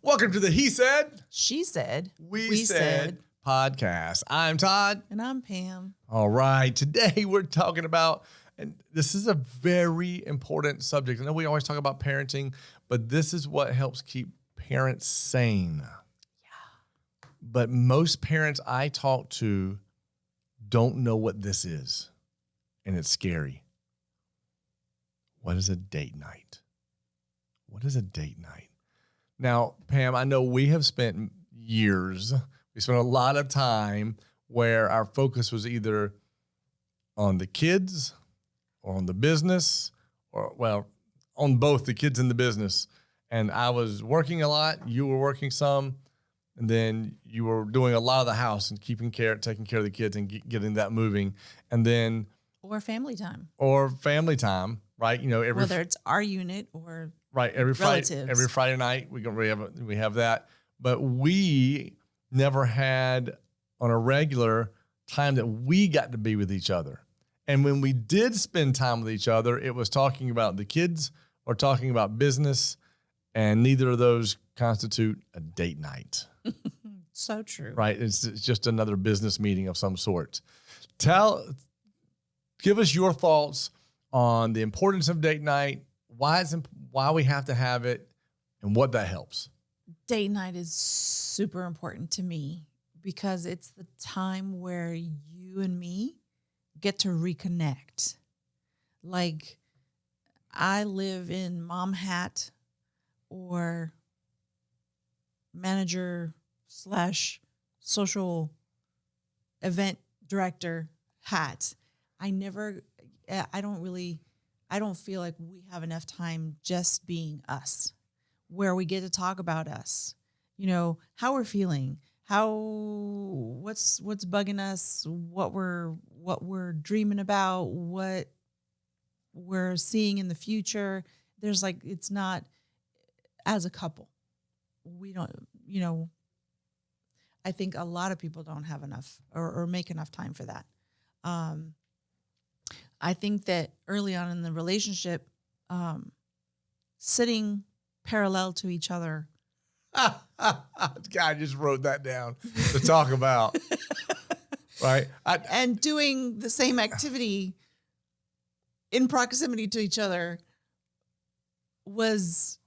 Welcome to the He Said, She Said, We Said podcast. I'm Todd. and I'm Pam. All right. Today we're talking about, and this is a very important subject. I know we always talk about parenting, but this is what helps keep parents sane. Yeah. But most parents I talk to don't know what this is, and it's scary. What is a date night? What is a date night? Now, Pam, I know we have spent years, we spent a lot of time where our focus was either on the kids or on the business, or, well, on both the kids and the business. And I was working a lot, you were working some, and then you were doing a lot of the house and taking care of the kids and getting that moving. And then Or family time. Right? You know, whether it's our unit or every Friday night we have that. But we never had on a regular time that we got to be with each other. And when we did spend time with each other, it was talking about the kids or talking about business, and neither of those constitute a date night. So true. Right? It's just another business meeting of some sort. Give us your thoughts on the importance of date night, why we have to have it, and what that helps. Date night is super important to me because it's the time where you and me get to reconnect. Like, I live in mom hat or manager / social event director hat. I don't feel like we have enough time just being us, where we get to talk about us, how we're feeling, what's bugging us, what we're dreaming about, what we're seeing in the future. It's not as a couple. We don't, I think a lot of people don't have enough or make enough time for that. I think that early on in the relationship, sitting parallel to each other. I just wrote that down to talk about, right? And doing the same activity in proximity to each other was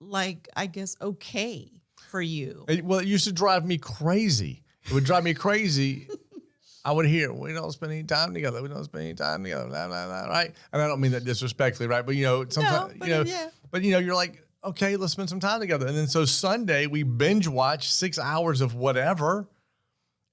okay for you. Well, it used to drive me crazy. It would drive me crazy. I would hear, we don't spend any time together. We don't spend any time together. Blah, blah, blah, right? And I don't mean that disrespectfully, right? But, sometimes, you're like, okay, let's spend some time together. And then so Sunday we binge watch 6 hours of whatever.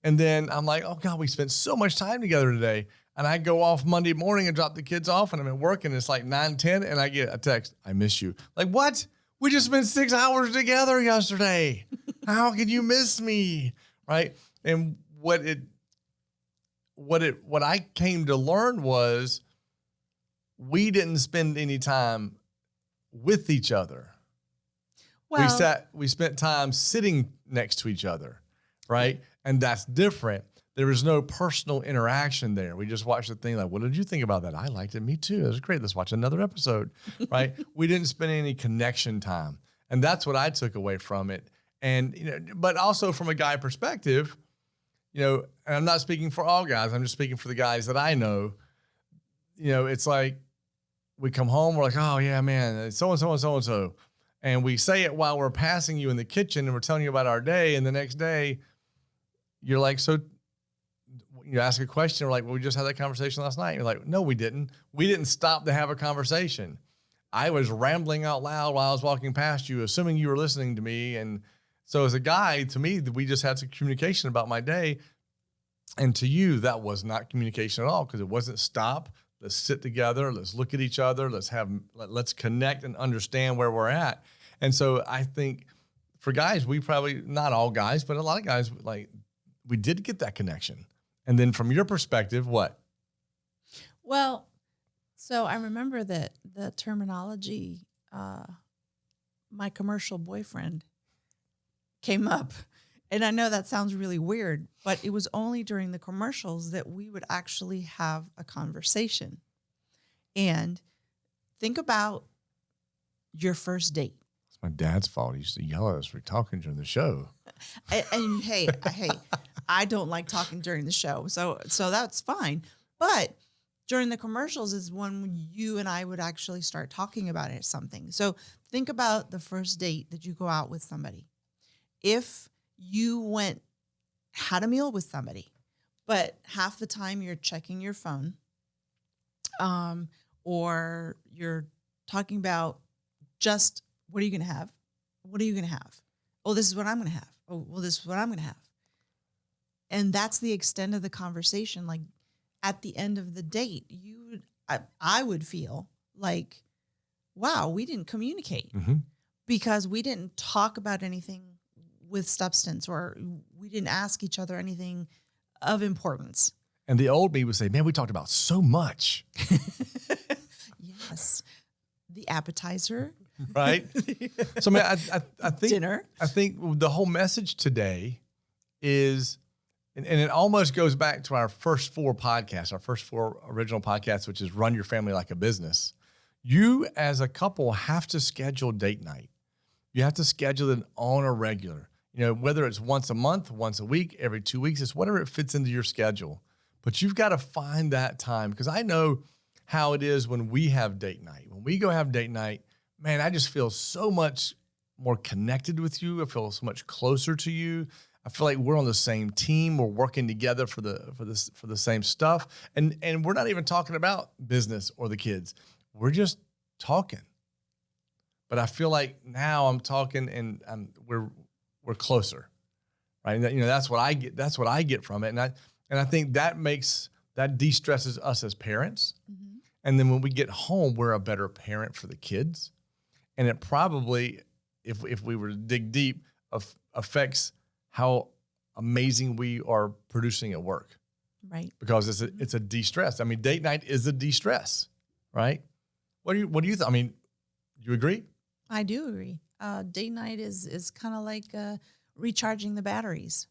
And then I'm like, oh God, we spent so much time together today. And I go off Monday morning and drop the kids off, and I'm at work, and it's like 9:10, and I get a text, I miss you. Like, what? We just spent 6 hours together yesterday. How could you miss me? Right? And what I came to learn was we didn't spend any time with each other. Well, we spent time sitting next to each other, right? And that's different. There was no personal interaction there. We just watched the thing like, what did you think about that? I liked it. Me too. It was great. Let's watch another episode, right? We didn't spend any connection time. And that's what I took away from it. And, but also from a guy perspective, and I'm not speaking for all guys. I'm just speaking for the guys that I know. It's like we come home, we're like, oh yeah, man, so-and-so and so-and-so. And we say it while we're passing you in the kitchen and we're telling you about our day. And the next day you're like, so you ask a question. We're like, well, we just had that conversation last night. And you're like, no, we didn't. We didn't stop to have a conversation. I was rambling out loud while I was walking past you, assuming you were listening to me. And so as a guy, to me, we just had some communication about my day. And to you, that was not communication at all, because it wasn't stop. Let's sit together. Let's look at each other. Let's connect and understand where we're at. And so I think for guys, we probably, not all guys, but a lot of guys, we did get that connection. And then from your perspective, what? Well, so I remember that the terminology, my commercial boyfriend, came up. And I know that sounds really weird, but it was only during the commercials that we would actually have a conversation. And think about your first date. It's My dad's fault. He used to yell at us for talking during the show. And hey, I don't like talking during the show, so that's fine. But during the commercials is when you and I would actually start talking about it, something. So think about the first date that you go out with somebody. If you had a meal with somebody, but half the time you're checking your phone, or you're talking about just, what are you going to have? What are you going to have? Oh, this is what I'm going to have. Oh, well, this is what I'm going to have. And that's the extent of the conversation. Like at the end of the date, I would feel like, wow, we didn't communicate because we didn't talk about anything with substance, or we didn't ask each other anything of importance. And the old me would say, man, we talked about so much. Yes. The appetizer. Right? So, man, I think dinner. I think the whole message today is, and it almost goes back to our first 4 podcasts, our first 4 original podcasts, which is Run Your Family Like a Business. You as a couple have to schedule date night. You have to schedule it on a regular, whether it's once a month, once a week, every 2 weeks, it's whatever it fits into your schedule. But you've got to find that time, because I know how it is when we have date night. When we go have date night, man, I just feel so much more connected with you. I feel so much closer to you. I feel like we're on the same team. We're working together for the same stuff. And we're not even talking about business or the kids. We're just talking. But I feel like now I'm talking and we're closer. Right? And that's what I get. That's what I get from it. And I think that de-stresses us as parents. Mm-hmm. And then when we get home, we're a better parent for the kids. And it probably, if we were to dig deep, affects how amazing we are producing at work. Right. Because it's a de-stress. I mean, date night is a de-stress, right? What do you think? I mean, you agree? I do agree. Date night is kind of like recharging the batteries.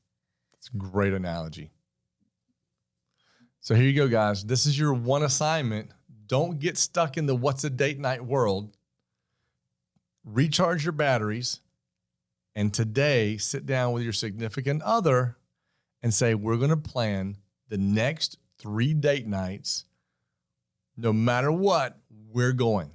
It's a great analogy. So here you go, guys. This is your one assignment. Don't get stuck in the what's a date night world. Recharge your batteries. And today, sit down with your significant other and say, we're going to plan the next 3 date nights. No matter what, we're going.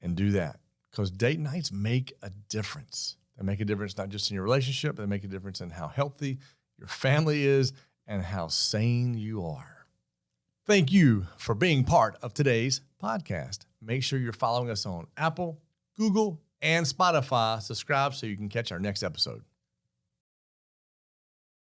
And do that. Because date nights make a difference. They make a difference not just in your relationship, they make a difference in how healthy your family is and how sane you are. Thank you for being part of today's podcast. Make sure you're following us on Apple, Google, and Spotify. Subscribe so you can catch our next episode.